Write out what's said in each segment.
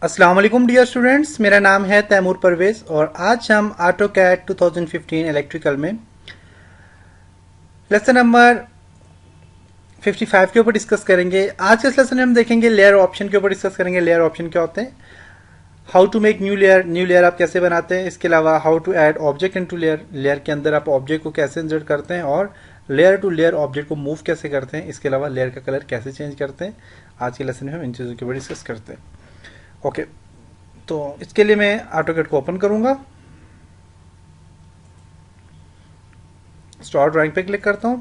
अस्सलाम वालेकुम dear students, मेरा नाम है तैमूर परवेज़ और आज हम ऑटो कैड 2015 इलेक्ट्रिकल में लेसन नंबर 55 के ऊपर डिस्कस करेंगे। आज के इस लेसन में हम देखेंगे लेयर ऑप्शन के ऊपर डिस्कस करेंगे। लेयर ऑप्शन क्या होते हैं, how to make new layer आप कैसे बनाते हैं, इसके अलावा how to add object into layer, layer के अंदर आप ऑब्जेक्ट को कैसे इंसर्ट करते हैं और लेयर टू लेयर ऑब्जेक्ट को मूव कैसे करते हैं, इसके अलावा लेयर का कलर कैसे चेंज करते हैं। आज के लेसन में हम इन चीज़ों के ऊपर डिस्कस करते हैं। ओके, तो इसके लिए मैं ऑटोकैड को ओपन करूंगा, स्टार्ट ड्राइंग पे क्लिक करता हूं,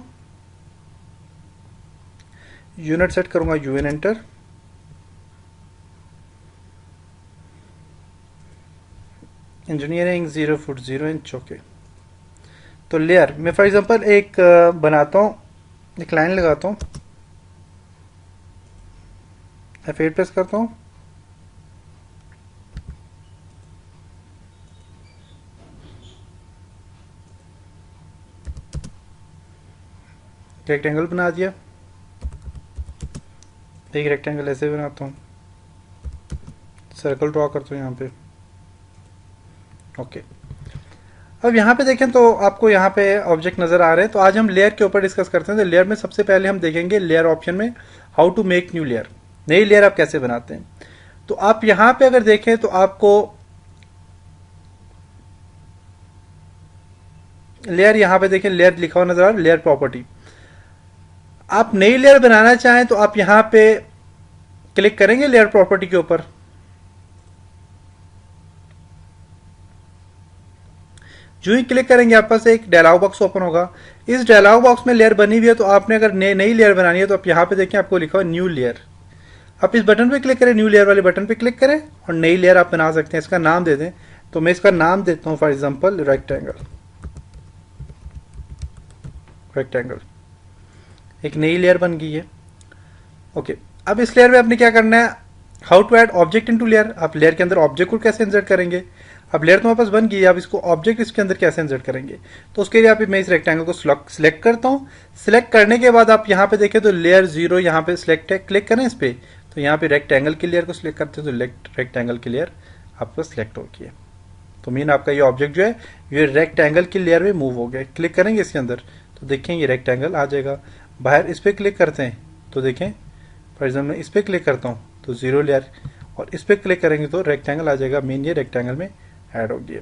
यूनिट सेट करूंगा UN enter, engineering 0 foot 0 inch. Okay, तो लेयर मैं फॉर एग्जांपल एक बनाता हूं, एक लाइन लगाता हूं, F8 प्रेस करता हूं, रेक्टेंगल बना दिया, एक रेक्टेंगल ऐसे बनाता हूँ, सर्कल ड्रॉ करता हूँ यहाँ पे। ओके, अब यहाँ पे देखें तो आपको यहाँ पे ऑब्जेक्ट नज़र आ रहे हैं। तो आज हम लेयर के ऊपर डिस्कस करते हैं। तो लेयर में सबसे पहले हम देखेंगे लेयर ऑप्शन में how to make new layer, नई लेयर आप कैसे बनाते हैं। तो आप यहाँ पे अगर देखें तो आपको लेयर, यहाँ पे देखें लेयर लिखा हुआ नजर आ रहा है, लेयर प्रॉपर्टी। आप नई लेयर बनाना चाहें तो आप यहाँ पे क्लिक करेंगे लेयर प्रॉपर्टी के ऊपर। जो ही क्लिक करेंगे आपके पास एक डायलॉग बॉक्स ओपन होगा। इस डायलॉग बॉक्स में लेयर बनी हुई है, तो आपने अगर नई लेयर बनानी है तो आप यहाँ पे देखें आपको लिखा हुआ न्यू लेयर। आप इस बटन पे क्लिक करें, न्यू लेयर वाले बटन पे क्लिक करें और नई लेयर आप बना सकते हैं। इसका नाम दे दें, तो मैं इसका नाम देता हूँ फॉर एग्जाम्पल रेक्टेंगल। रेक्टेंगल एक नई लेयर बन गई है। ओके, अब इस लेयर में आपने क्या करना है, how to add object into layer. आप लेयर के अंदर ऑब्जेक्ट को कैसे इंसर्ट करेंगे। अब लेयर तो हमारे पास बन गई है, अब इसको ऑब्जेक्ट इसके अंदर कैसे इंसर्ट करेंगे। तो उसके लिए आप मैं इस रेक्टेंगल को सिलेक्ट करता हूँ। सिलेक्ट करने के बाद आप यहाँ पे देखें तो लेयर 0 यहाँ पे सिलेक्ट है, क्लिक करें इस पर। तो यहाँ पे रेक्टेंगल की लेयर को सिलेक्ट करते हैं तो रेक्टेंगल की लेयर आपको सिलेक्ट होगी है। तो मीन आपका ये ऑब्जेक्ट जो है ये रेक्टेंगल की लेयर में मूव हो गया। क्लिक करेंगे इसके अंदर तो देखें ये रेक्टेंगल आ जाएगा। बाहर इस पर क्लिक करते हैं तो देखें, फॉर एग्जाम्पल मैं इस पर क्लिक करता हूँ तो 0 लेयर, और इस पर क्लिक करेंगे तो रेक्टेंगल आ जाएगा। मीन ये रेक्टेंगल में ऐड हो गया।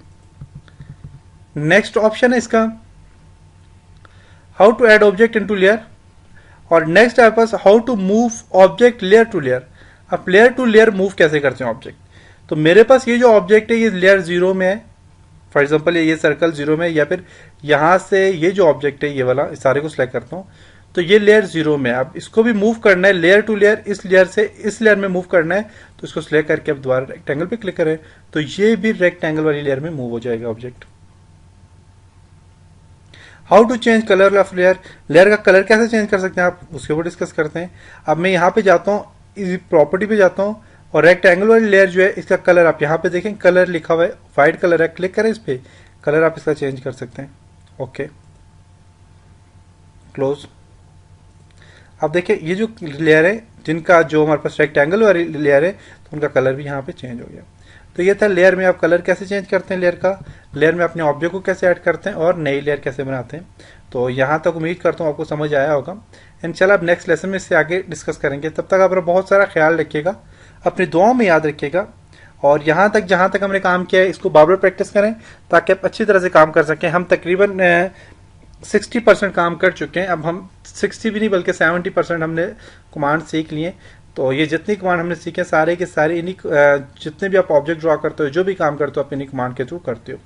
नेक्स्ट ऑप्शन है इसका how to add object into layer, और नेक्स्ट है आपके पास how to move object layer to layer. आप लेयर टू लेयर मूव कैसे करते हैं ऑब्जेक्ट। तो मेरे पास ये जो ऑब्जेक्ट है ये लेयर 0 में है, फॉर एग्जाम्पल ये सर्कल 0 में, या फिर यहां से ये जो ऑब्जेक्ट है ये वाला, इस सारे को सिलेक्ट करता हूँ तो ये लेयर 0 में। अब इसको भी मूव करना है लेयर टू लेयर, इस लेयर से इस लेयर में मूव करना है तो इसको सिलेक्ट करके अब दोबारा रेक्टेंगल पे क्लिक करें तो ये भी रेक्टेंगल वाली लेयर में मूव हो जाएगा object. How to change colour of layer, layer का कलर कैसे चेंज कर सकते हैं आप, उसके ऊपर डिस्कस करते हैं। अब मैं यहाँ पे जाता हूँ, इस प्रॉपर्टी पे जाता हूँ और रेक्टेंगल वाली लेयर जो है इसका कलर आप यहाँ पे देखें, कलर लिखा हुआ है व्हाइट कलर है, क्लिक करें इस पे, कलर आप इसका चेंज कर सकते हैं। Okay, close. अब देखिए ये जो लेयर है जिनका जो हमारे पास रेक्टेंगल वाली लेयर है तो उनका कलर भी यहाँ पे चेंज हो गया। तो ये था लेयर में आप कलर कैसे चेंज करते हैं लेयर का, लेयर में अपने ऑब्जेक्ट को कैसे ऐड करते हैं और नई लेयर कैसे बनाते हैं। तो यहाँ तक उम्मीद करता हूँ आपको समझ आया होगा। इंशाल्लाह अब नेक्स्ट लेसन में इससे आगे डिस्कस करेंगे। तब तक आप बहुत सारा ख्याल रखिएगा, अपनी दुआओं में याद रखिएगा, और यहाँ तक जहाँ तक हमने काम किया है इसको बार बार प्रैक्टिस करें ताकि आप अच्छी तरह से काम कर सकें। हम तकरीबन 60% काम कर चुके हैं, अब हम 60 भी नहीं बल्कि 70% हमने कमांड सीख लिए। तो ये जितनी कमांड हमने सीखे सारे के सारे इन्हीं, जितने भी आप ऑब्जेक्ट ड्रॉ करते हो, जो भी काम करते हो, आप इन्हीं कमांड के थ्रू करते हो।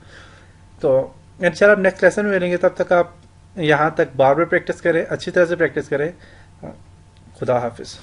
तो इंशाल्लाह आप नेक्स्ट लेसन में मिलेंगे, तब तक आप यहाँ तक बार बार प्रैक्टिस करें, अच्छी तरह से प्रैक्टिस करें। खुदा हाफिज़।